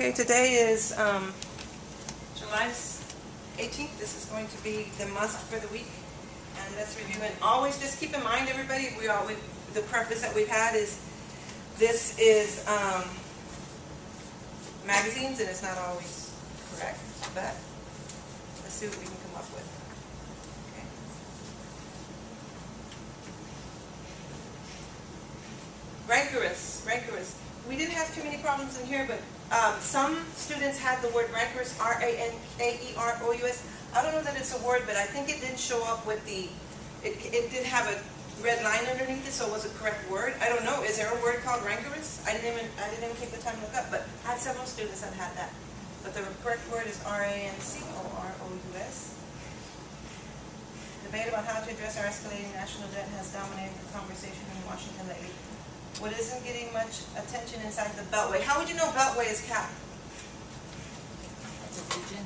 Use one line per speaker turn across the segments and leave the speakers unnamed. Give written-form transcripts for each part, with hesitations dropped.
Okay, today is July 18th. This is going to be the must for the week. And let's review it. Always just keep in mind, everybody, the preface that we've had is this is magazines, and it's not always correct, but let's see what we can come up with. Okay. Rancorous. We didn't have too many problems in here, but some students had the word rancorous, R-A-N-K-E-R-O-U-S. I don't know that it's a word, but I think it did show up with it did have a red line underneath it, so it was a correct word. I don't know. Is there a word called rancorous? I didn't even take the time to look up, but I had several students that had that. But the correct word is R-A-N-C-O-R-O-U-S. Debate about how to address our escalating national debt has dominated the conversation in Washington lately. What isn't getting much attention inside the Beltway? How would you know Beltway is capped?
It's a region.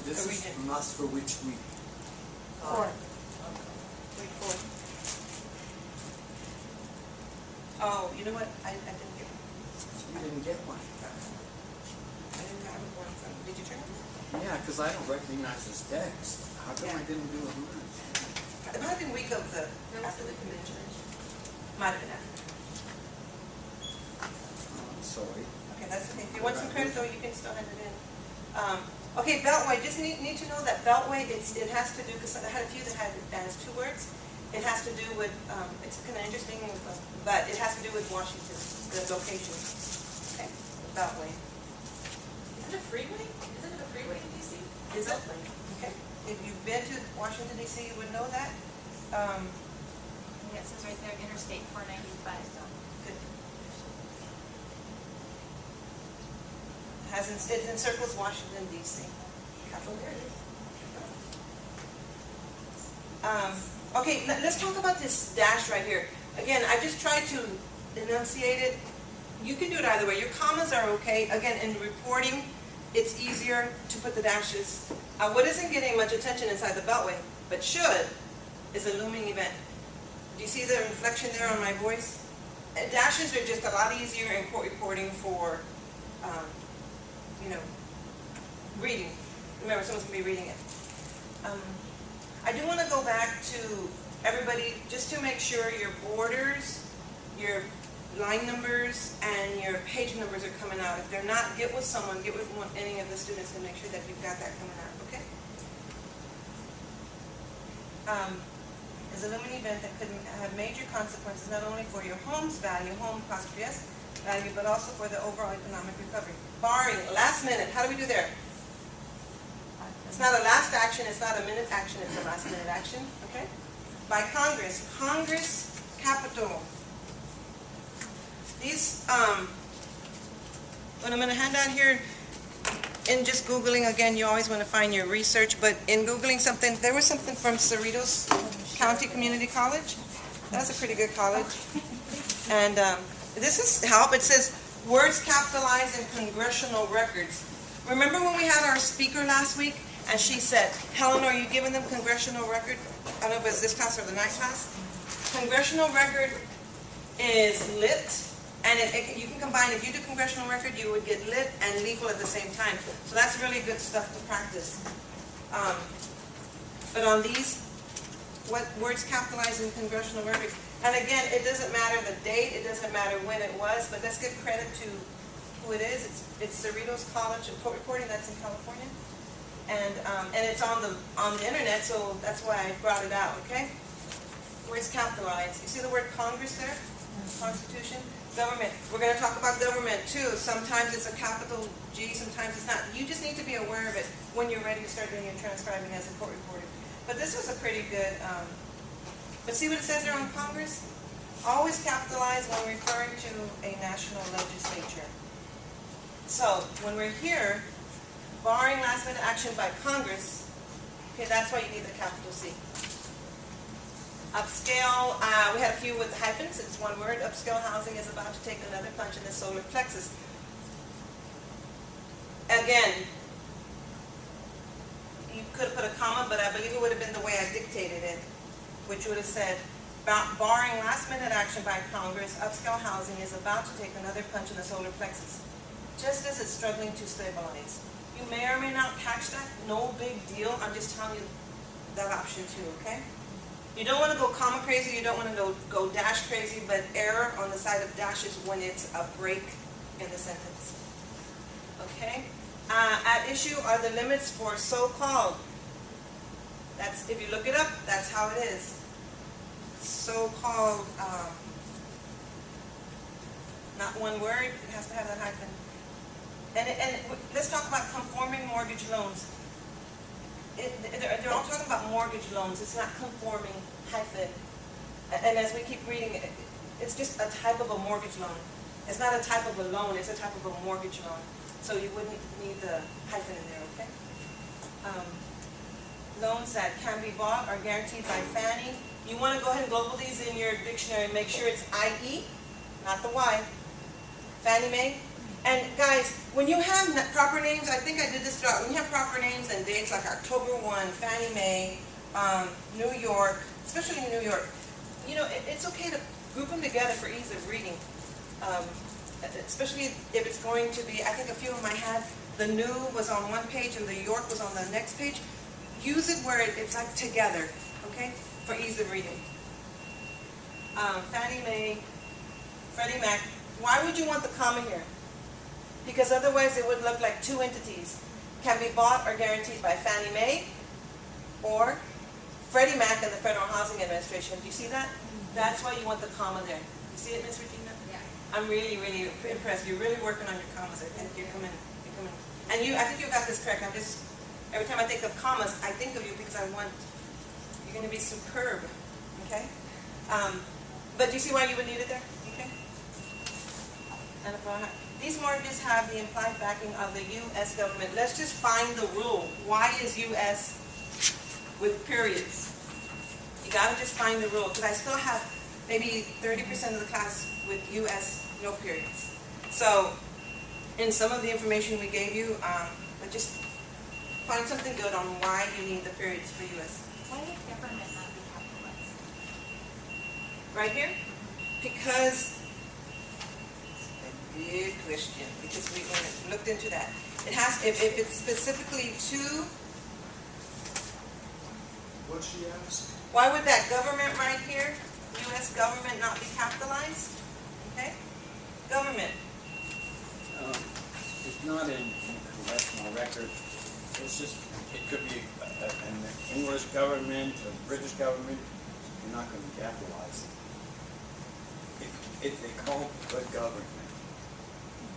This is must for which week?
4. Week 4. Oh, you know what? I didn't get one.
You didn't get one.
I didn't have one from. Did you turn it?
Yeah, because I don't recognize this text. How come I didn't do it?
It might have been week of after the convention. Might have been after.
Sorry.
Okay, that's okay. If you want some credit, though, you can still hand it in. Okay, Beltway. Just need to know that Beltway, it has to do, because I had a few that has 2 words. It has to do with, it's kind of interesting, but it has to do with Washington, the location. Okay, the Beltway.
Is it a freeway? Isn't it a freeway in D.C.?
Is it? Okay. If you've been to Washington, D.C., you would know that.
Yeah, it says right there, Interstate 495.
Good. It encircles Washington, D.C.
Oh, there it is.
Okay, let's talk about this dash right here. Again, I just tried to enunciate it. You can do it either way. Your commas are okay. Again, in reporting, it's easier to put the dashes. What isn't getting much attention inside the Beltway, but should, is a looming event. Do you see the inflection there on my voice? Dashes are just a lot easier in court reporting for, reading. Remember, someone's going to be reading it. I do want to go back to everybody, just to make sure your borders, your line numbers, and your page numbers are coming out. If they're not, get with someone, get with any of the students to make sure that you've got that coming out, okay? Is a looming event that could have major consequences not only for your home's value, home apostrophe S value, but also for the overall economic recovery. Barring last minute, how do we do there? It's not a last action, it's not a minute action, it's a last minute action, okay? By Congress. Congress, capital. These, what I'm going to hand out here, in just Googling, again, you always want to find your research, but in Googling something, there was something from Cerritos County Community College. That's a pretty good college. And this is help. It says, words capitalized in congressional records. Remember when we had our speaker last week? And she said, Helen, are you giving them congressional record? I don't know if it was this class or the night class. Congressional record is lit, and you can combine, if you do congressional record, you would get lit and legal at the same time. So that's really good stuff to practice. But on these, what words capitalized in congressional record? And again, it doesn't matter the date, it doesn't matter when it was, but let's give credit to who it is. It's Cerritos College of Court Reporting, that's in California. And it's on the internet, so that's why I brought it out, okay? Words capitalized. You see the word Congress there? Constitution. Government. We're going to talk about government too. Sometimes it's a capital G, sometimes it's not. You just need to be aware of it when you're ready to start doing your transcribing as a court reporter. But this was a pretty good, but see what it says there on Congress? Always capitalized when referring to a national legislature. So, when we're here, barring last minute action by Congress, okay, that's why you need the capital C. Upscale, we had a few with hyphens, it's one word. Upscale housing is about to take another punch in the solar plexus. Again, you could have put a comma, but I believe it would have been the way I dictated it, which would have said, barring last minute action by Congress, upscale housing is about to take another punch in the solar plexus. just as it's struggling to stabilize. You may or may not catch that, no big deal, I'm just telling you that option too, okay? You don't want to go comma crazy, you don't want to go dash crazy, but error on the side of dash is when it's a break in the sentence. Okay? At issue are the limits for so-called. That's, if you look it up, that's how it is. So-called, not one word, it has to have that hyphen. And let's talk about conforming mortgage loans. They're all talking about mortgage loans. It's not conforming hyphen. And as we keep reading, it's just a type of a mortgage loan. It's not a type of a loan. It's a type of a mortgage loan. So you wouldn't need the hyphen in there, okay? Loans that can be bought are guaranteed by Fannie. You want to go ahead and global these in your dictionary and make sure it's IE, not the Y. Fannie Mae. And guys, when you have proper names, I think I did this throughout, when you have proper names and dates like October 1, Fannie Mae, New York, especially in New York, you know, it's okay to group them together for ease of reading. Especially if it's going to be, I think a few of them I had, the new was on one page and the York was on the next page. Use it where it's like together, okay, for ease of reading. Fannie Mae, Freddie Mac. Why would you want the comma here? Because otherwise it would look like two entities. Can be bought or guaranteed by Fannie Mae or Freddie Mac and the Federal Housing Administration. Do you see that? That's why you want the comma there. You see it, Ms. Regina?
Yeah.
I'm really, really impressed. You're really working on your commas. I think you're coming. And I think you got this correct. I'm just, every time I think of commas, I think of you because you're going to be superb. Okay? But do you see why you would need it there? Okay? And these mortgages have the implied backing of the U.S. government. Let's just find the rule. Why is U.S. with periods? You got to just find the rule, because I still have maybe 30% of the class with U.S. no periods. So, in some of the information we gave you, but just find something good on why you need the periods for U.S.
Why would government not be capitalized?
Right here? Because big question, because we looked into that. It has, if it's specifically to,
What'd she ask?
why would that government right here, U.S. government, not be capitalized? Okay? Government.
It's not in congressional record. It's just, it could be an English government, a British government. You're not going to capitalize it. If they call it the government,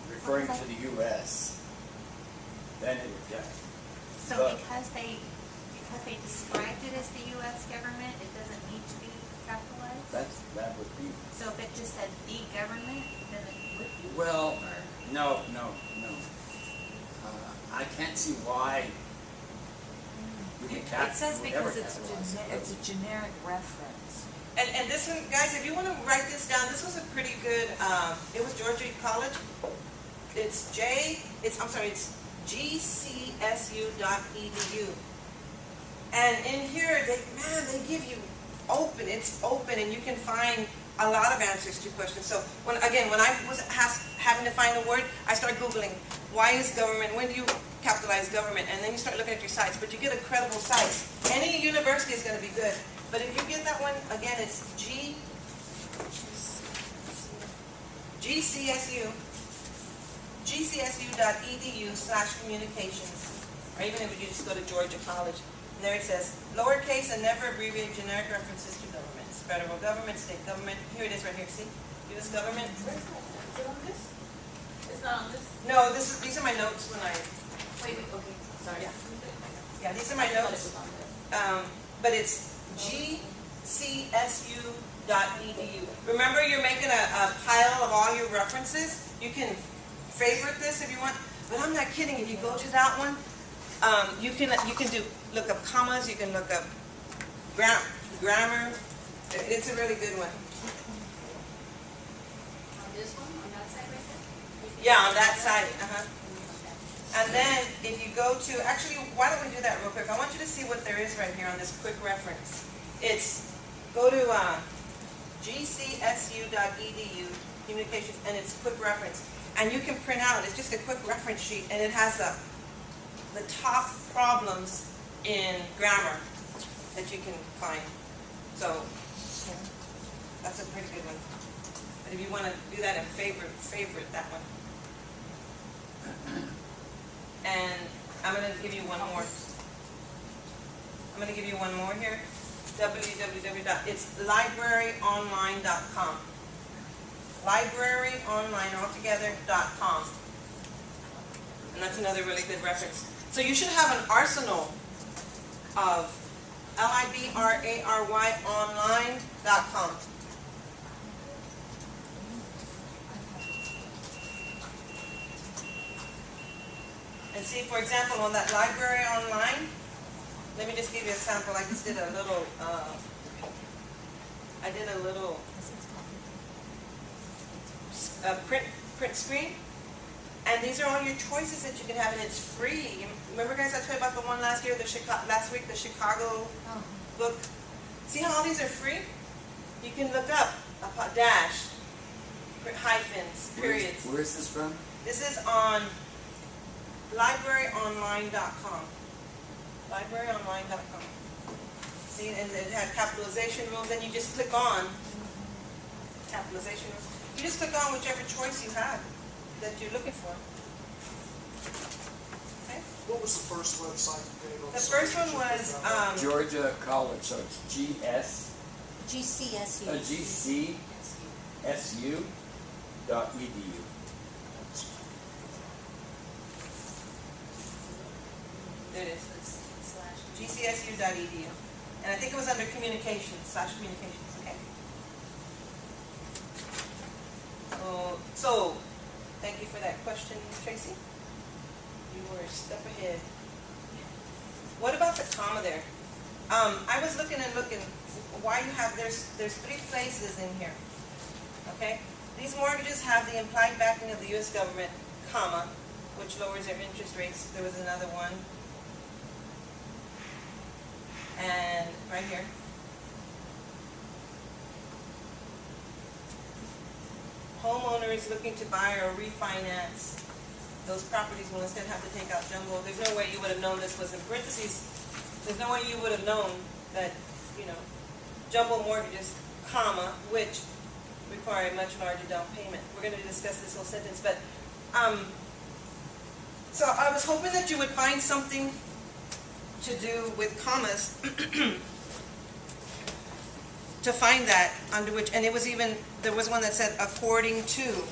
referring to the U.S., then it would get.
So
But-
because they described it as the U.S. government, it doesn't need to be capitalized?
That would be.
So if it just said the government, then it would be?
Well, no. I can't see why you would
It says because
capitalize it.
it's a generic reference.
And this one, guys, if you want to write this down, this was a pretty good, it was Georgia College. It's gcsu.edu. And in here, they give you it's open, and you can find a lot of answers to questions. So, when I was having to find a word, I started Googling, why is government, when do you capitalize government? And then you start looking at your sites, but you get a credible site. Any university is going to be good. But if you get that one, again, it's gcsu.edu/communications. Or even if you just go to Georgia College. And there it says, lowercase and never abbreviated generic references to governments. Federal government, state government. Here it is right here, see? U.S. government.
Where's that? Is it on this? It's not on this?
No, these are my notes when I,
Wait, okay, sorry.
yeah, these are my
I thought it
notes.
was on this.
But it's gcsu.edu. Remember, you're making a pile of all your references. You can favorite this if you want, but I'm not kidding. If you go to that one, you can look up commas. You can look up grammar. It's a really good one.
On this one, on that side right there?
Yeah, on that side. And then if you go to, actually, why don't we do that real quick? I want you to see what there is right here on this quick reference. It's, go to gcsu.edu, communications, and it's quick reference. And you can print out, it's just a quick reference sheet, and it has the top problems in grammar that you can find. So, that's a pretty good one. But if you want to do that in favorite that one. And I'm going to give you one more. I'm going to give you one more here. It's libraryonline.com. Libraryonlinealtogether.com. And that's another really good reference. So you should have an arsenal of library online.com. And see, for example, on that library online, let me just give you a sample. I just did a little, print screen. And these are all your choices that you can have, and it's free. Remember, guys, I told you about the one last year, last week, the Chicago book? See how all these are free? You can look up dash, hyphens, periods.
Where is this from?
This is on libraryonline.com. Libraryonline.com. See, and it had capitalization rules, and you just click on capitalization rules. You just click on whichever choice you have that you're looking for. Okay?
What was the first website you gave us?
The first one was
Georgia College, so it's
GCSU.
GCSU.edu.
there it is. GCSU.edu. And I think it was under communications, /communications. Okay. So, thank you for that question, Tracy. You were a step ahead. What about the comma there? I was looking why you have, there's 3 places in here. Okay? These mortgages have the implied backing of the U.S. government, comma, which lowers their interest rates. There was another one. And right here. Homeowners looking to buy or refinance those properties will instead have to take out jumbo. There's no way you would have known this was in parentheses. There's no way you would have known that, jumbo mortgages, comma, which require a much larger down payment. We're going to discuss this whole sentence, but so I was hoping that you would find something to do with commas to find that under which, and it was even, there was one that said according to.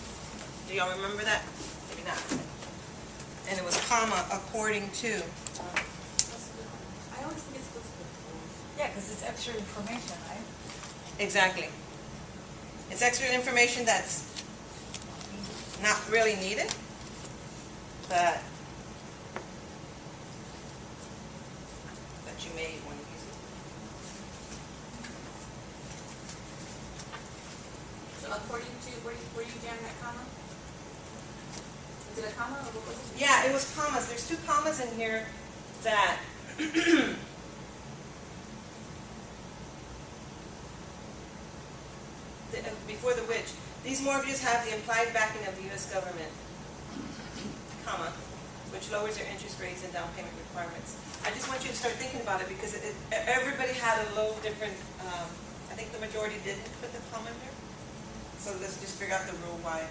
Do y'all remember that? Maybe not. And it was comma according to.
I always think it's supposed to be.
Yeah, because it's extra information, right?
Exactly. It's extra information that's not really needed, but you may want to use it.
So according to, where you jam that comma? Is it a comma or what was it?
Yeah, it was commas. There's 2 commas in here that before the which. These mortgages have the implied backing of the U.S. government, comma, which lowers their interest rates and down payment requirements. I just want you to start thinking about it because everybody had a little different, I think the majority didn't put the comma there. So let's just figure out the rule why.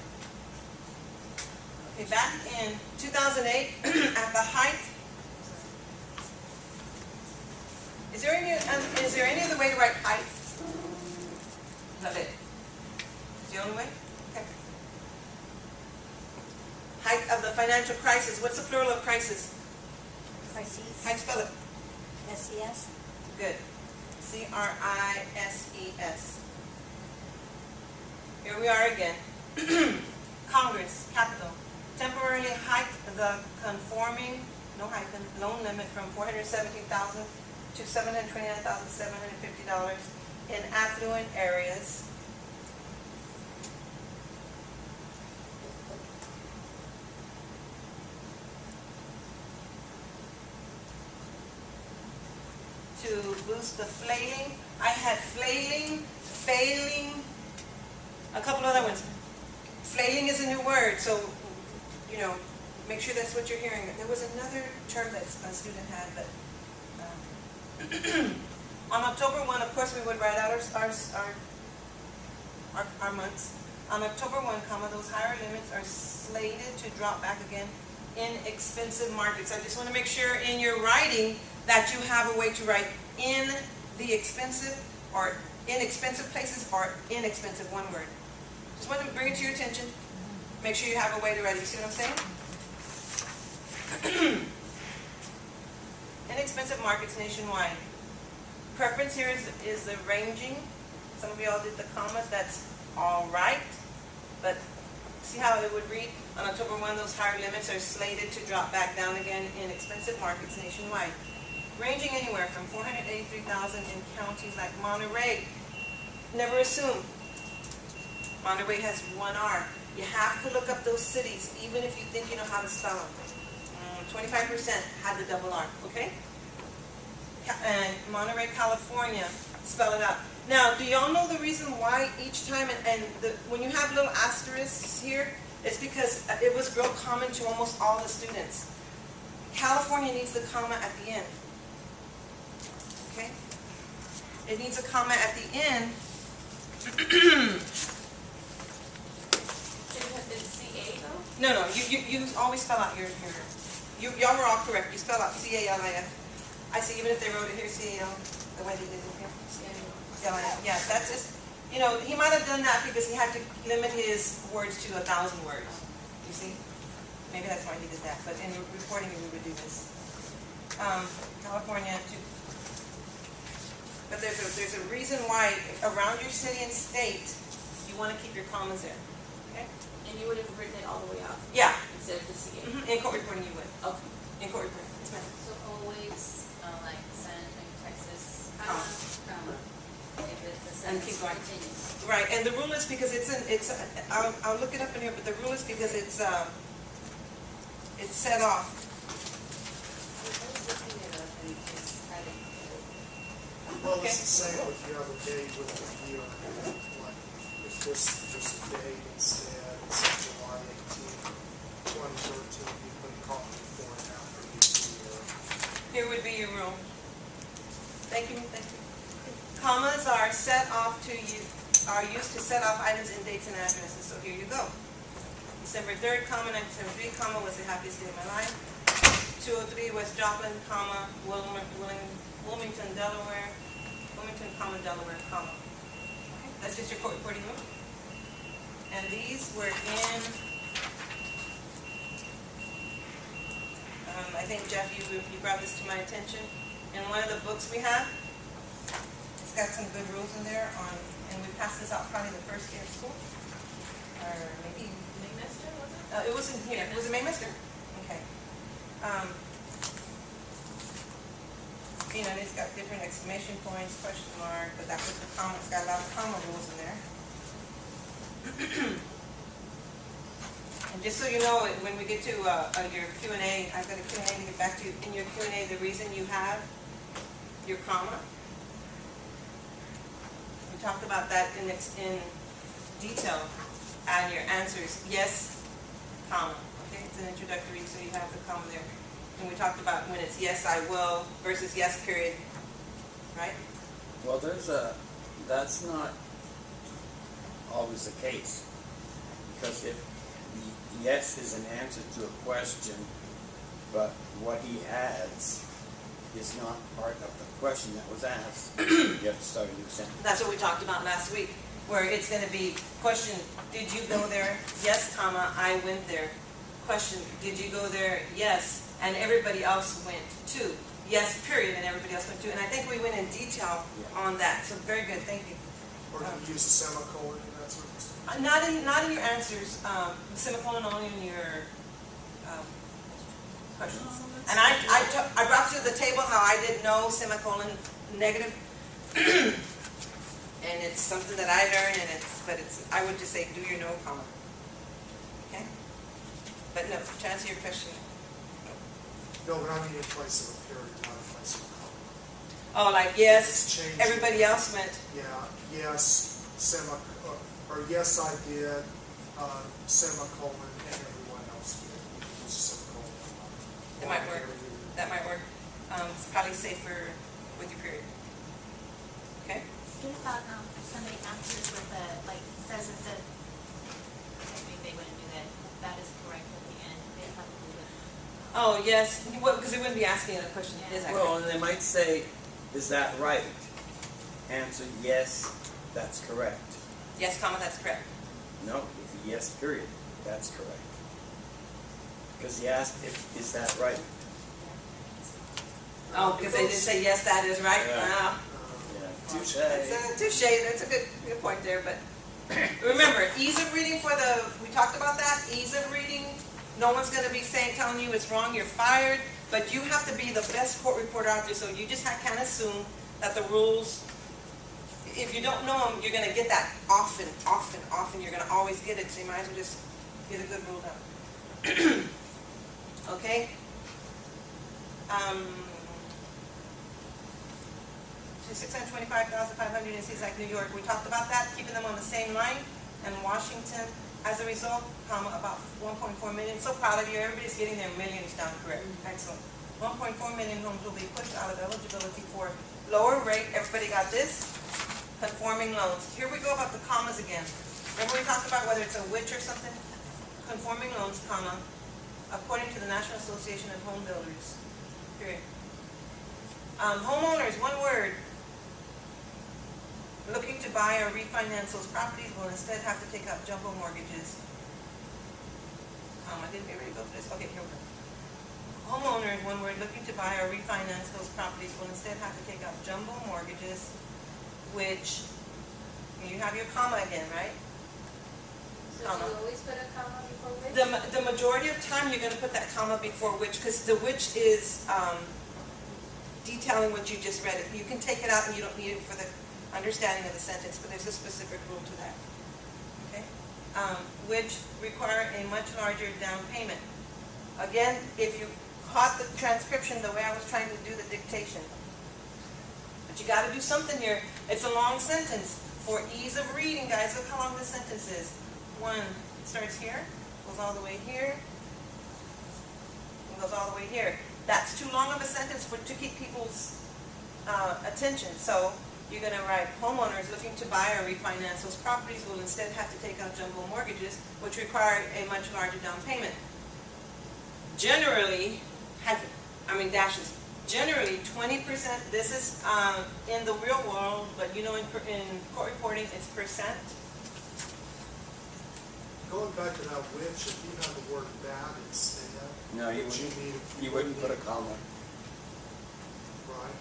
Okay, back in 2008, at the height, is there any other way to write height? Is that it? Is the only way? Okay. Height of the financial crisis. What's the plural of crisis?
Crises.
How do you spell it?
SES.
Good. C-R-I-S-E-S. Here we are again. Congress, capital. Temporarily hiked the conforming, no hyphen, loan limit from $417,000 to $729,750 in affluent areas. To boost the flailing. I had flailing, failing, a couple other ones. Flailing is a new word, so you know, make sure that's what you're hearing. There was another term that a student had, but on October 1, of course, we would write out our months. On October 1, comma, those higher limits are slated to drop back again in expensive markets. I just want to make sure in your writing that you have a way to write in the expensive or inexpensive places or inexpensive, one word. Just want to bring it to your attention. Make sure you have a way to write it. You see what I'm saying? Inexpensive markets nationwide. Preference here is the ranging. Some of y'all did the commas. That's all right. But see how it would read? On October 1, those higher limits are slated to drop back down again in expensive markets nationwide, ranging anywhere from 483,000 in counties like Monterey. Never assume. Monterey has one R. You have to look up those cities, even if you think you know how to spell them. 25% had the double R, okay? And Monterey, California, spell it out. Now, do y'all know the reason why each time, when you have little asterisks here, it's because it was real common to almost all the students. California needs the comma at the end, okay? It needs a comma at the end.
CA though?
No, you always spell out your y'all were all correct. You spell out C-A-L-I-F. I see, even if they wrote it here, C-A-L, the way they did it here. C-A-L-I-F. Yeah, that's just, you know, he might have done that because he had to limit his words to 1,000 words. You see? Maybe that's why he did that. But in reporting, we would do this. California, too. But there's a reason why around your city and state, you want to keep your commas there. Okay?
And you would have written it all the way out
Yeah.
instead of the CA.
In court reporting, you would.
Okay.
In court reporting. Yes, ma'am.
So always, like San Antonio, Texas,
Comma.
comma, if it's a
And
sentence
keep going.
continues.
Right, and the rule is because I'll look it up in here, but the rule is because it's set off.
Well,
Okay.
it's the same with the other day with the year, like, if this just a date instead, it's July 18, 2013, you put comma before and after each year.
Here would be your rule. Thank you, thank you. Commas are set off are used to set off items in dates and addresses, so here you go. December 3rd, comma, 1973, comma, was the happiest day of my life. 203 West Joplin, comma, Wilmington, Delaware, Wilmington, comma, Delaware, comma. Okay, that's just your court reporting rule. And these were in, I think, Jeff, you brought this to my attention. In one of the books we have, it's got some good rules in there on, and we passed this out probably the first day of school, or maybe,
Maymester, was it?
it was in here. Was it Maymester? Okay. You know, and it's got different exclamation points, question mark, but that was the comma. It's got a lot of comma rules in there. And just so you know, when we get to your Q&A, I've got a Q&A to get back to. In your Q&A, the reason you have your comma, we talked about that in detail, and your answers, yes, comma. Okay, it's an introductory, so you have the comma there. And we talked about when it's yes, I will versus yes, period, right?
Well, that's not always the case. Because if the yes is an answer to a question, but what he adds is not part of the question that was asked, you have to start a new sentence.
That's what we talked about last week, where it's going to be question, did you go there? Yes, comma, I went there. Question, did you go there? Yes. And everybody else went too. Yes, period, and everybody else went too. And I think we went in detail on that. So very good, thank you.
Or do you use a semicolon and that sort of stuff?
Not in your answers, semicolon only in your questions. And I brought to the table how I didn't know semicolon negative. And it's something that I learned, and I would just say do your no comma. Okay? But no, to answer your question.
No, but I mean in place of a period, not in place of a comma.
Oh, like
It's
yes,
changed.
everybody else went.
Yeah, yes, or yes, I did, semicolon, and everyone else did.
probably safer with your period. Okay?
What about, if somebody answers with a, like, says it's a, I think they wouldn't do that, that is correct at the end, they probably would.
Oh, yes, well, because they wouldn't be asking you the question, is that
Well,
correct?
and they might say, is that right? Answer, yes, that's correct.
Yes, comma, that's correct.
No, it's a yes, period, that's correct. Because he asked, is that right?
Oh, because they didn't say, yes, that is right?
Yeah.
Ah.
Yeah, touche.
Touche, that's a good point there, but remember, ease of reading for the, we talked about that, ease of reading. No one's gonna be telling you it's wrong, you're fired, but you have to be the best court reporter out there, so you just can't assume that the rules, if you don't know them, you're gonna get that often, you're gonna always get it, so you might as well just get a good rule down. Okay? $625,500 in cities like New York, we talked about that, keeping them on the same line, and Washington, as a result, comma, about 1.4 million. So proud of you, everybody's getting their millions down correct. Excellent. 1.4 million homes will be pushed out of eligibility for lower rate, everybody got this? Conforming loans. Here we go about the commas again. Remember we talked about whether it's a which or something? Conforming loans, comma, according to the National Association of Home Builders, period. Homeowners, one word, looking to buy or refinance those properties will instead have to take out jumbo mortgages. Didn't we already go through this? Okay, here we go. Homeowners, one word, looking to buy or refinance those properties will instead have to take out jumbo mortgages, which, you have your comma again, right?
So do you always put a comma before which?
The majority of time you're going to put that comma before which, because the which is detailing what you just read. You can take it out and you don't need it for the understanding of the sentence, but there's a specific rule to that. Okay? Which require a much larger down payment. Again, if you caught the transcription the way I was trying to do the dictation, but you got to do something here. It's a long sentence. For ease of reading, guys, look how long this sentence is. One, it starts here, goes all the way here, and goes all the way here. That's too long of a sentence to keep people's attention. So you're going to write, homeowners looking to buy or refinance those properties will instead have to take out jumbo mortgages, which require a much larger down payment. Generally, dashes. Generally, 20%, this is in the real world, but you know in court reporting, it's percent.
Going back to that which, if you have the word that instead,
No, you
which
wouldn't, you wouldn't put a comma.
right?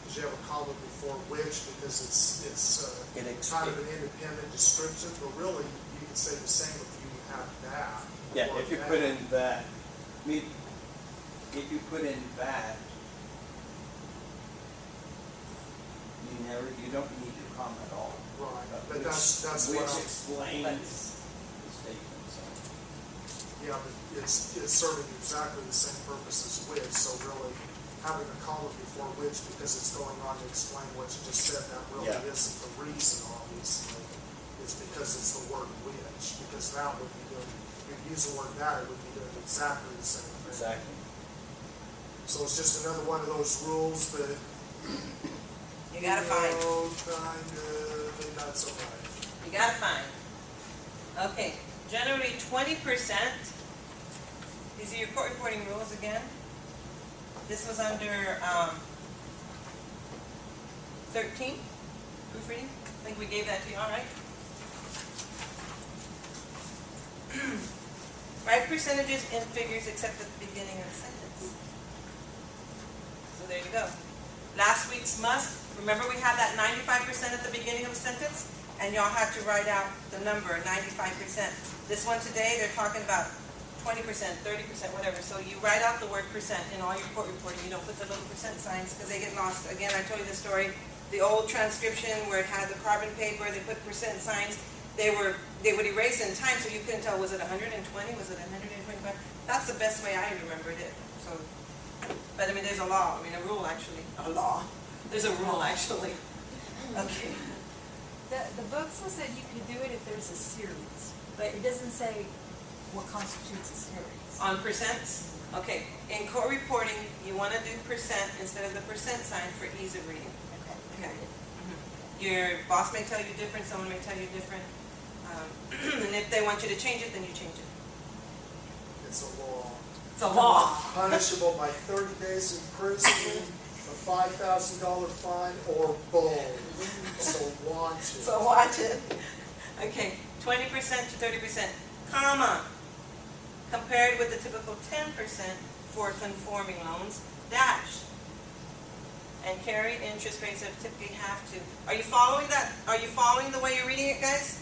Because you have a comma before which, because it's kind of an independent description, but really, you can say the same if you have that.
Yeah,
or
if you
that.
put in that, if you put in that, you don't need to comma at all.
Right, but that's
Which
what I'm,
explains the statement, so.
yeah, but it's serving exactly the same purpose as which, so really, having a comma before which, because it's going on to explain what you just said, that really
Yeah.
isn't the reason, obviously. It's because it's the word which, because that would be doing, if you use the word that, it would be doing exactly the same thing.
Exactly.
So it's just another one of those rules that,
You gotta find.
kind of, maybe not so much.
You gotta find. Okay, generally 20%. These are your court reporting rules again. This was under 13, proofreading. I think we gave that to you, all right? Write percentages in figures except at the beginning of the sentence. So there you go. Last week's must, remember we had that 95% at the beginning of the sentence? And y'all had to write out the number, 95%. This one today, they're talking about 20%, 30%, whatever. So you write out the word percent in all your court reporting. You don't put the little percent signs because they get lost. Again, I told you the story, the old transcription where it had the carbon paper, they put percent signs. They would erase in time so you couldn't tell, was it 120, was it 125? That's the best way I remembered it. So, but I mean, there's a law, a rule actually, a law. There's a rule actually. Okay.
The book says that you can do it if there's a series, but it doesn't say what constitutes a series.
On percents? Okay, in court reporting, you want to do percent instead of the percent sign for ease of reading.
Okay.
Okay. Your boss may tell you different, someone may tell you different. And if they want you to change it, then you change it.
It's a law.
It's a law.
Punishable by 30 days imprisonment, a $5,000 fine, or both. So watch it.
So watch it. Okay, 20% to 30%, comma, compared with the typical 10% for conforming loans, dash. And carry interest rates that typically have to. Are you following that? Are you following the way you're reading it, guys?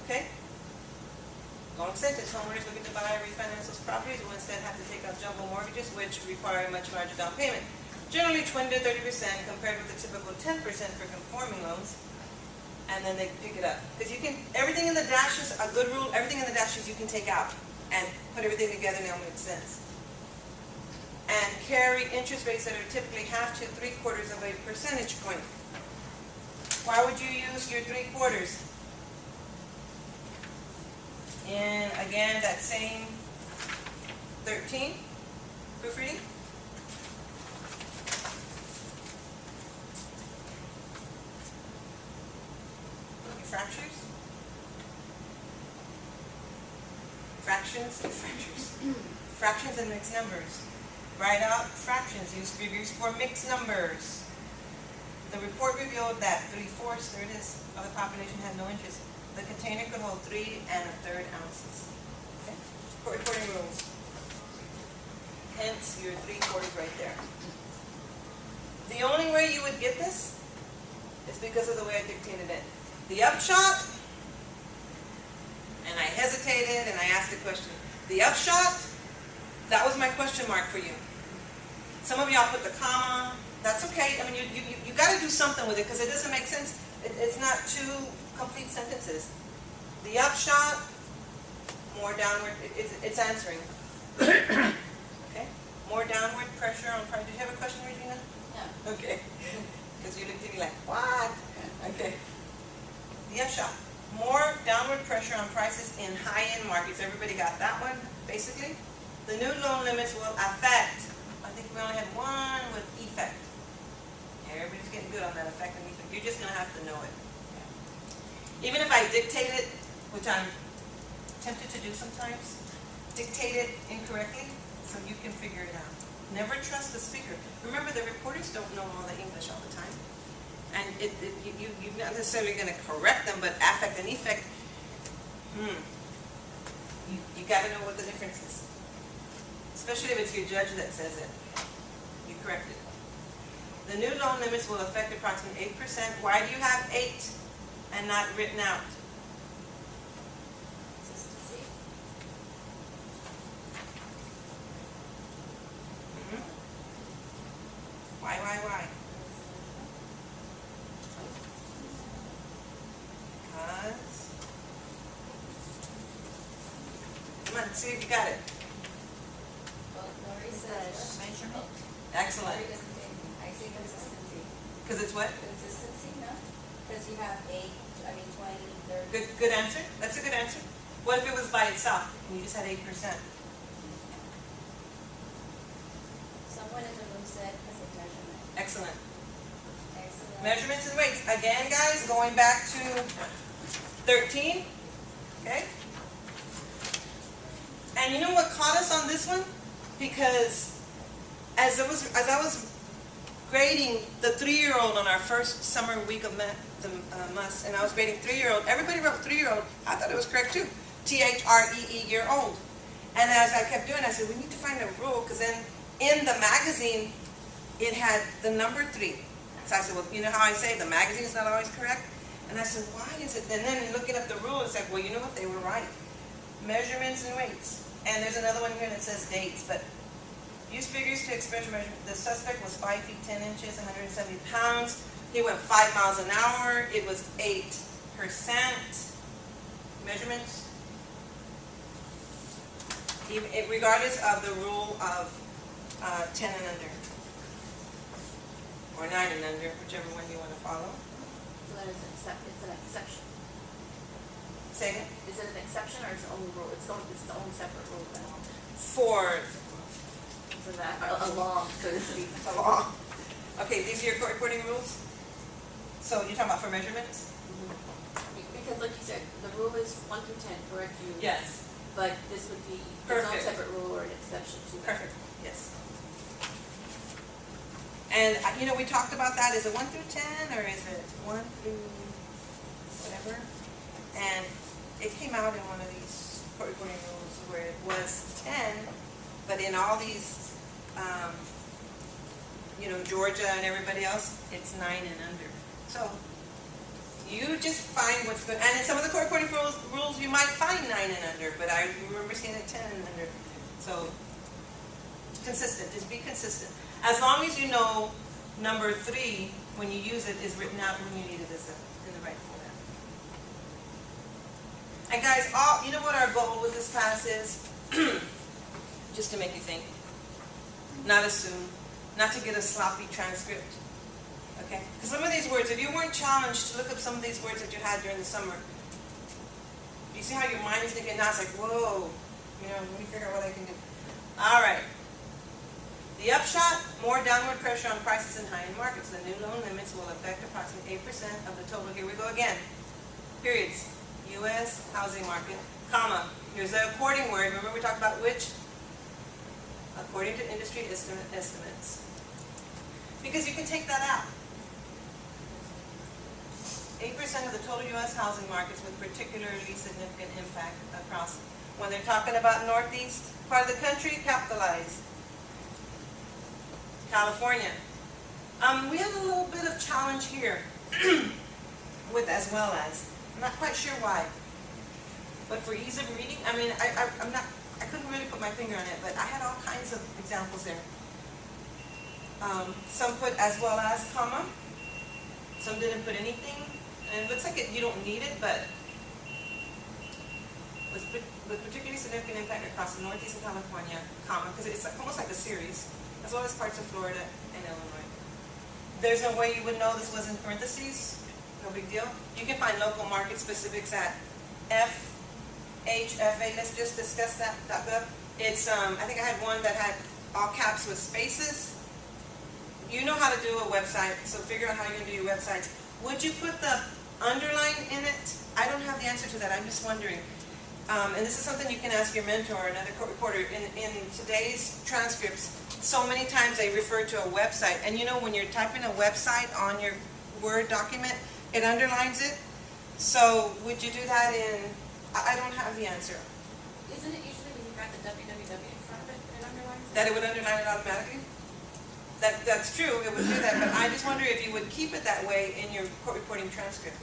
Okay? Long sentence, homeowners looking to buy or refinance those properties will instead have to take out jumbo mortgages which require a much larger down payment. Generally 20 to 30% compared with the typical 10% for conforming loans. And then they pick it up. Because you can, everything in the dashes, a good rule, everything in the dashes you can take out and put everything together and it'll make sense. And carry interest rates that are typically half to 3/4 of a percentage point. Why would you use your 3/4? And again, that same 13, proofreading. Fractures. Fractions and fractures. Fractions and mixed numbers. Write out fractions. Use figures for mixed numbers. The report revealed that 3/4, there it is, of the population had no interest. The container could hold 3 1/3 ounces. Okay? Court reporting rules. Hence your 3/4 right there. The only way you would get this is because of the way I dictated it. The upshot, and I hesitated and I asked a question. The upshot, that was my question mark for you. Some of y'all put the comma. That's okay. I mean, you got to do something with it because it doesn't make sense. It's not two complete sentences. The upshot, more downward. It's answering. Okay. More downward pressure on price. Did you have a question, Regina?
No.
Okay. Because you looked at me like, what? Okay. The upshot. More downward pressure on prices in high-end markets. Everybody got that one, basically. The new loan limits will affect. I think we only had one with effect. Everybody's getting good on that effect and effect. You're just going to have to know it. Even if I dictate it, which I'm tempted to do sometimes, dictate it incorrectly so you can figure it out. Never trust the speaker. Remember, the reporters don't know all the English all the time. And you're not necessarily going to correct them, but affect and effect, you got to know what the difference is. Especially if it's your judge that says it. You correct it. The new loan limits will affect approximately 8%. Why do you have 8 and not written out?
Consistency.
Why? Because, come on, see if you got it.
Well, Lori
Is
says
the measurement?
Excellent.
Lori doesn't say anything. I say consistency.
Because it's what?
Consistency, no? Because you have 8, 20, 30.
Good answer. That's a good answer. What if it was by itself and you just had 8%?
Someone in the room said because of measurement.
Excellent.
Excellent.
Measurements and weights. Again, guys, going back to 13. Okay? And you know what caught us on this one? Because as I was grading the 3-year-old on our first summer week of MUS, and I was grading 3-year-old, everybody wrote 3-year-old. I thought it was correct too. THREE, year old. And as I kept doing, I said, we need to find a rule, because then in the magazine, it had the number 3. So I said, well, you know how I say the magazine is not always correct? And I said, why is it? And then looking up the rule, it's like, well, you know what? They were right. Measurements and weights. And there's another one here that says dates, but use figures to express measurement. The suspect was 5 feet 10 inches, 170 pounds. He went 5 miles an hour. It was 8%. Measurements. Regardless of the rule of 10 and under. Or 9 and under, whichever one you want to follow.
So that is it's an exception.
Say again?
Is it an exception or its own rule? It's its own separate rule then?
For
For that, a law, so to speak.
the law. Okay, these are your court reporting rules? So you're talking about for measurements?
Because like you said, the rule is 1 through 10, correct?
Yes.
But this would be its own
Perfect.
separate rule or an exception to that.
Perfect, yes. And, you know, we talked about that, is it 1 through 10, or is it 1 through whatever? And it came out in one of these court reporting rules where it was 10, but in all these, you know, Georgia and everybody else, it's 9 and under. So, you just find what's good, and in some of the court reporting rules, you might find 9 and under, but I remember seeing it 10 and under. So, consistent, just be consistent. As long as you know number 3, when you use it, is written out when you need it in the right format. And guys, you know what our goal with this class is? Just to make you think. Not assume. Not to get a sloppy transcript. Okay? Because some of these words, if you weren't challenged to look up some of these words that you had during the summer, you see how your mind is thinking now? It's like, whoa, you know, let me figure out what I can do. All right. The upshot, more downward pressure on prices in high-end markets. The new loan limits will affect approximately 8% of the total. Here we go again. Periods. U.S. housing market, comma. Here's the according word. Remember we talked about which? According to industry estimates. Because you can take that out. 8% of the total U.S. housing markets with particularly significant impact across. When they're talking about Northeast part of the country, capitalize. California. We have a little bit of challenge here with as well as. I'm not quite sure why. But for ease of reading, I mean, I couldn't really put my finger on it, but I had all kinds of examples there. Some put as well as, comma. Some didn't put anything. And it looks like you don't need it, but with particularly significant impact across the Northeast of California, comma, because it's almost like a series, as well as parts of Florida and Illinois. There's no way you would know this was in parentheses. No big deal. You can find local market specifics at FHFA. Let's just discuss that. .gov. It's I think I had one that had all caps with spaces. You know how to do a website, so figure out how you're going to do your website. Would you put the underline in it? I don't have the answer to that. I'm just wondering. And this is something you can ask your mentor or another court reporter. In today's transcripts, so many times they refer to a website. And you know, when you're typing a website on your Word document, it underlines it. So would you do that in, I don't have the answer.
Isn't it usually when you've got the www in front of it, it underlines it?
That it would underline it automatically? That's true, it would do that, but I just wonder if you would keep it that way in your court reporting transcript.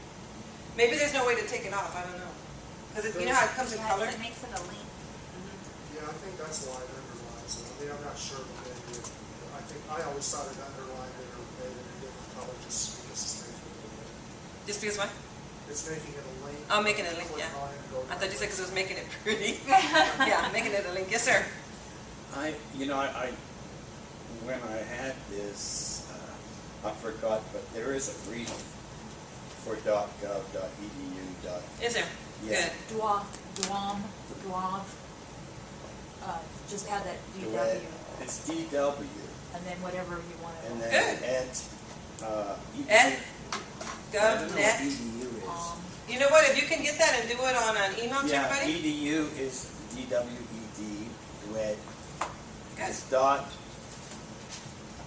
Maybe there's no way to take it off, I don't know. Because you know how it comes in color?
It makes it a link.
Yeah, I think that's why it underlines it. I mean, I'm not sure, but maybe I think I always thought it underlined it or made it a different color just because it's making it a link.
Just because what?
It's making it a link.
Oh, making it a link,
Click
yeah.
on it and go
I thought you said
down.
because it was making it pretty. Yeah, making it a link. Yes, sir.
When I had this, I forgot, but there is a brief for .gov.edu.
Is there?
Yeah.
Good.
Duam, just add that DW,
It's DW,
and then whatever you want to.
and
Good.
then EDU.
Ed,
I don't know what
Gov.net.
EDU is.
You know what? If you can get that and do it on an email to
Yeah,
everybody.
EDU is DWED, WED.
Good.
It's dot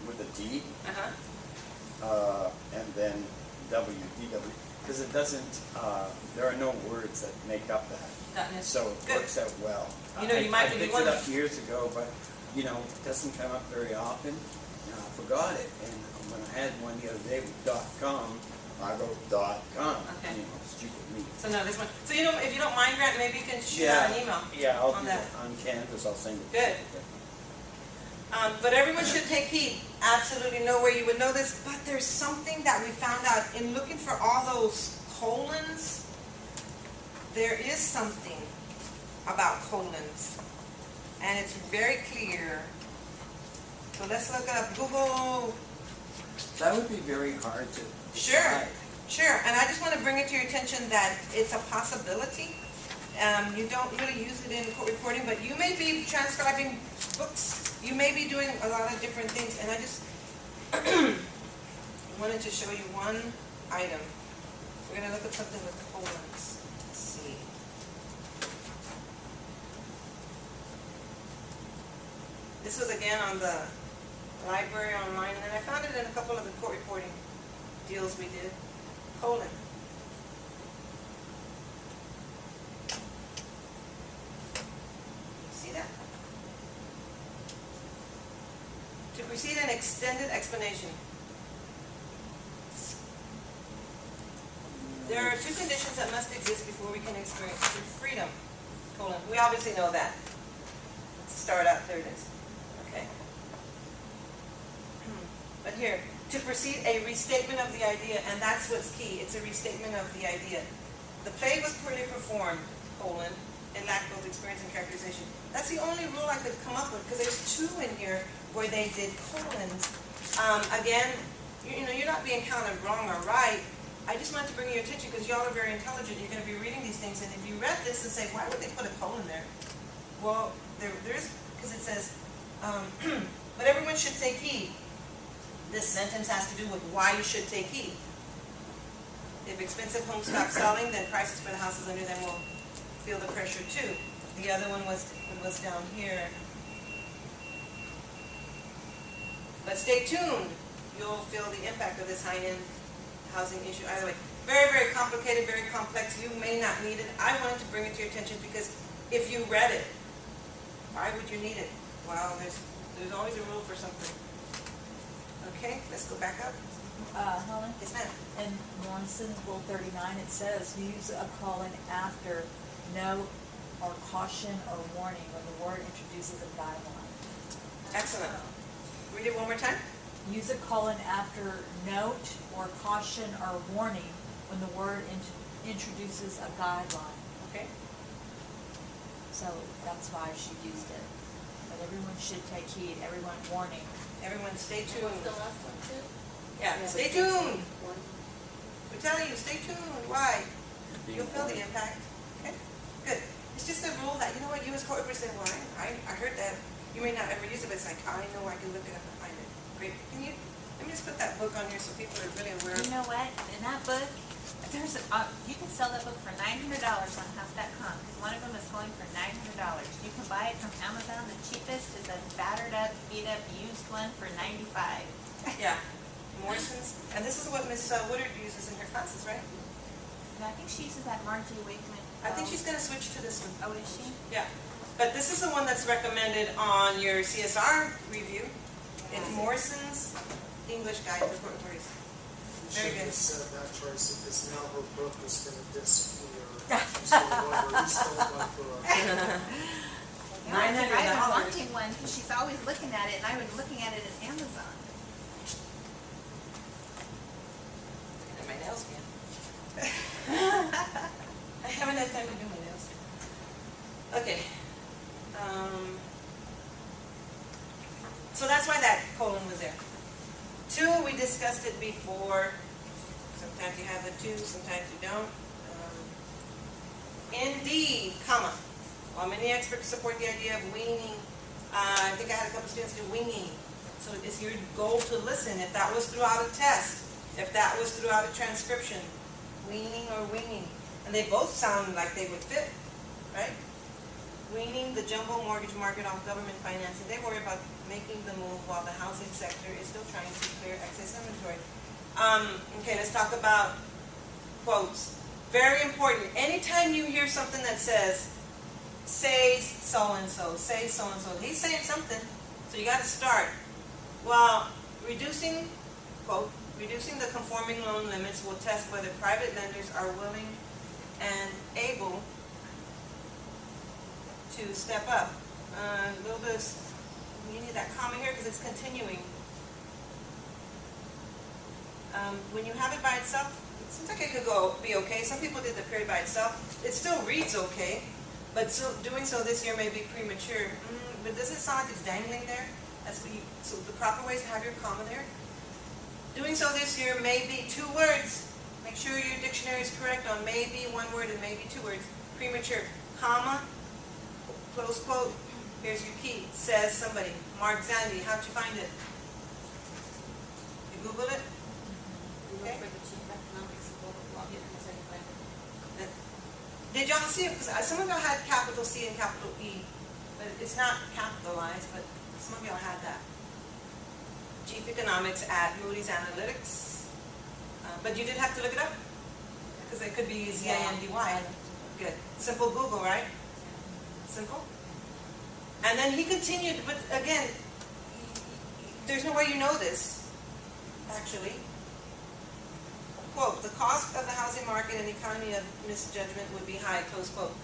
with a D,
Uh-huh.
and then DW, because it doesn't, there are no words that make up that.
.net.
So it
Good.
works out well.
You know, you might
I
be
picked
one
it
of-
up years ago, but, you know, it doesn't come up very often, and I forgot it. And when I had one the other day with .com, I wrote .com.
Okay.
You know, stupid me.
So no, this one. So you know, if you don't mind, Grant, maybe you can shoot out an email.
Yeah, I'll
on
do
that.
that on Canvas, I'll send it.
Good. But everyone should take heed. Absolutely no way you would know this, but there's something that we found out in looking for all those colons. There is something about colons, and it's very clear. So let's look it up. Google.
That would be very hard to
Sure.
decide.
Sure, and I just want to bring it to your attention that it's a possibility. You don't really use it in court reporting, but you may be transcribing books. You may be doing a lot of different things, and I just wanted to show you one item. We're going to look at something with colons. Let's see. This was again on the library online, and then I found it in a couple of the court reporting deals we did. Colon. See that? To precede an extended explanation. There are two conditions that must exist before we can experience true freedom. Colon. We obviously know that. Let's start out. There it is. Okay. But here, to precede a restatement of the idea, and that's what's key. It's a restatement of the idea. The play was poorly performed, colon, it lacked both experience and characterization. That's the only rule I could come up with, because there's two in here where they did colons. Again, you're not being counted wrong or right. I just wanted to bring your attention, because y'all are very intelligent. You're going to be reading these things, and if you read this and say, why would they put a colon there? Well, there's, because it says, but everyone should take heed. This sentence has to do with why you should take heed. If expensive homes stop selling, then prices for the houses under them will feel the pressure too. The other one was down here. But stay tuned. You'll feel the impact of this high-end housing issue either way. Very, very complicated, very complex. You may not need it. I wanted to bring it to your attention because if you read it, why would you need it? Well, there's always a rule for something. Okay, let's go back up.
Helen?
Yes, ma'am.
In Morrison's Rule 39, it says, use a colon after note or caution or warning when the word introduces a guideline.
Excellent. Read it one more time.
Use a colon after note or caution or warning when the word introduces a guideline.
Okay.
So that's why she used it. But everyone should take heed, everyone warning.
Everyone stay tuned.
What's the last one too?
Yeah, stay tuned. We're telling you, stay tuned. Why? You'll feel the impact. Okay, good. It's just a rule that, you know what, you as court reporters say, well, I heard that. You may not ever use it, but it's like, I know I can look it up and find it. Great. Let me just put that book on here so people are really aware of
You know what? In that book, there's you can sell that book for $900 on House.com because one of them is going for $900. You can buy it from Amazon. The cheapest is a battered up, beat up, used one for $95.
Yeah, Morrison's. And this is what Miss Woodard uses in her classes, right?
And I think she uses that Margie Wakeman.
I think she's going to switch to this one.
Oh, is she?
Yeah. But this is the one that's recommended on your CSR review. It's Morrison's English Guide for Court Reporters. Very
Should
good.
have said that, Tracy, because now her book is going to disappear. She's going to wonder who stole my book.
I've been wanting one because she's always looking at it, and I've been looking at it at Amazon.
Looking at my nails again. I haven't had time to do my nails. Okay. So that's why that colon was there. 2, we discussed it before. Sometimes you have the 2, sometimes you don't. Indeed, comma. While many experts support the idea of weaning, I think I had a couple students do winging. So it's your goal to listen. If that was throughout a test, if that was throughout a transcription, weaning or winging. And they both sound like they would fit, right? Weaning the jumbo mortgage market off government financing. They worry about making the move while the housing sector is still trying to clear excess inventory. Okay, let's talk about quotes. Very important. Anytime you hear something that says, say so-and-so, say so-and-so, he's saying something, so you got to start. Well, reducing, quote, reducing the conforming loan limits will test whether private lenders are willing and able to step up. A little bit of, you need that comma here because it's continuing. When you have it by itself, it seems like it could be okay. Some people did the period by itself. It still reads okay, but doing so this year may be premature. But does it sound like it's dangling there? That's what so the proper way is to have your comma there. Doing so this year may be 2 words. Make Make sure your dictionary is correct on maybe one word and maybe two words. Premature, comma, close quote. Here's your key. Says somebody. Mark Zandi. How'd you find it? You Google it?
We look for the chief economics of global law, here in a second, but
Did y'all see it? Because some of y'all had capital C and capital E, but it's not capitalized, but some of y'all had that. Chief Economics at Moody's Analytics. But you did have to look it up, because it could be Z-I-N-D-Y. Good. Simple Google, right? Simple. And then he continued, but again, there's no way you know this, actually. Quote, the cost of the housing market and economy of misjudgment would be high, close quote.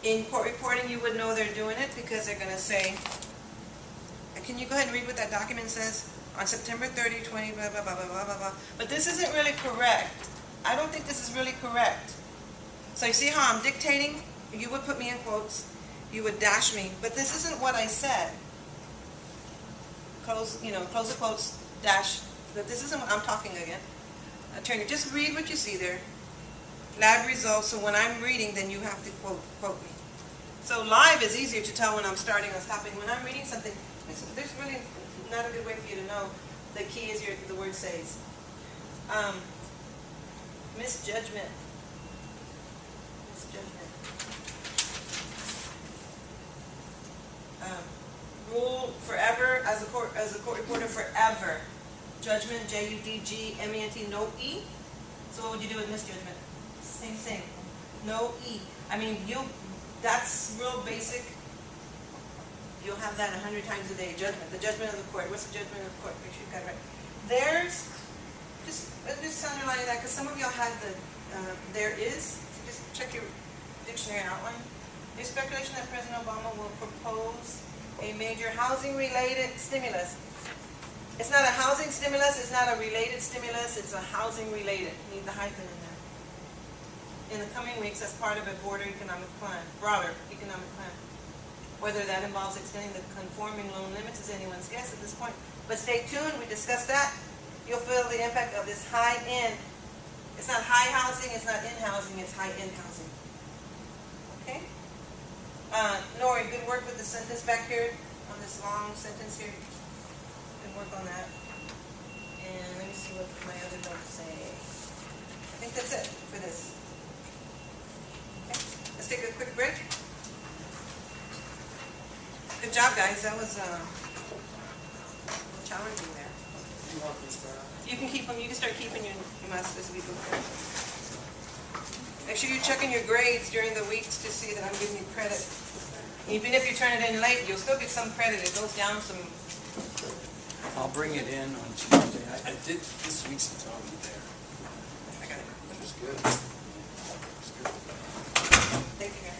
In court reporting, you would know they're doing it because they're going to say, can you go ahead and read what that document says? On September 30, 20, blah, blah, blah, blah, blah, blah, blah. But this isn't really correct. I don't think this is really correct. So you see how I'm dictating? You would put me in quotes. You would dash me. But this isn't what I said. Close the quotes, dash. But this isn't what I'm talking again. Attorney, just read what you see there. Lab results, so when I'm reading, then you have to quote me. So live is easier to tell when I'm starting or stopping. When I'm reading something, there's really not a good way for you to know. The key is the word says. Misjudgment. Misjudgment. Rule forever, as a court reporter, forever. Judgment, J-U-D-G-M-E-N-T, no E. So what would you do with misjudgment? Same thing. No E. I mean, that's real basic. You'll have that 100 times a day. Judgment, the judgment of the court. What's the judgment of the court? Make sure you got it right. There's, just underline that, because some of y'all had the, there is. So just check your dictionary outline. There's speculation that President Obama will propose a major housing-related stimulus. It's not a housing stimulus, it's not a related stimulus, it's a housing-related. You need the hyphen in there. In the coming weeks, as part of a broader economic plan. Whether that involves extending the conforming loan limits is anyone's guess at this point. But stay tuned, we discussed that. You'll feel the impact of this high-end. It's not high housing, it's not in housing, it's high-end housing. Okay? Nori, good work with the sentence back here, on this long sentence here. Good work on that. And let me see what my other notes say. I think that's it for this. Okay, let's take a quick break. Good job, guys. That was challenging there.
You want these back?
You can keep them. You can start keeping your masters as we go forward. Make sure you're checking your grades during the weeks to see that I'm giving you credit. Even if you turn it in late, you'll still get some credit. It goes down some.
I'll bring it in on Tuesday. I did this week's already there.
I got it.
It was good.
Take care.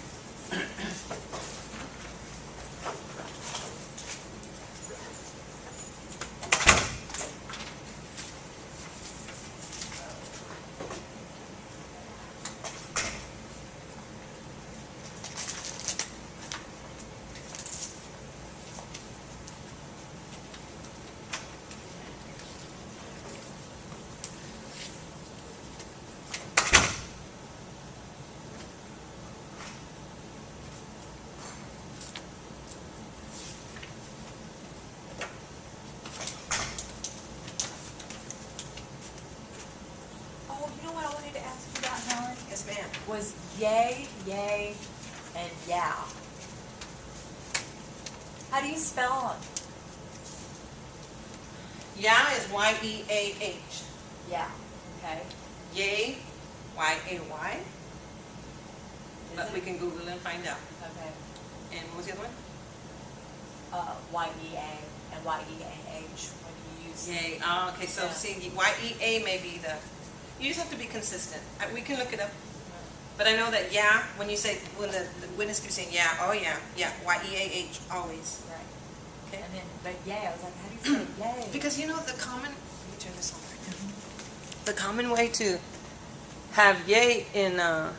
Oh, you know what I wanted to ask you about, Helen?
Yes, ma'am.
Was yay, and yeah. How do you spell them?
Yeah is Y-E-A-H.
Yeah. Okay.
Yay, Y-A-Y. But we can Google and find out.
Okay.
And what was the other one?
Y-E-A and Y-E-A-H when you use.
Yay. Oh, okay. So
Yeah.
see, Y-E-A may be the. You just have to be consistent. We can look it up. But I know that yeah, when you say, when the witness keeps saying yeah, oh yeah, Y-E-A-H, always.
Right.
Okay.
And then, but yay, I was like, how do you say yay?
Because you know the common, let me turn this on right now. The common way to have yay in, man,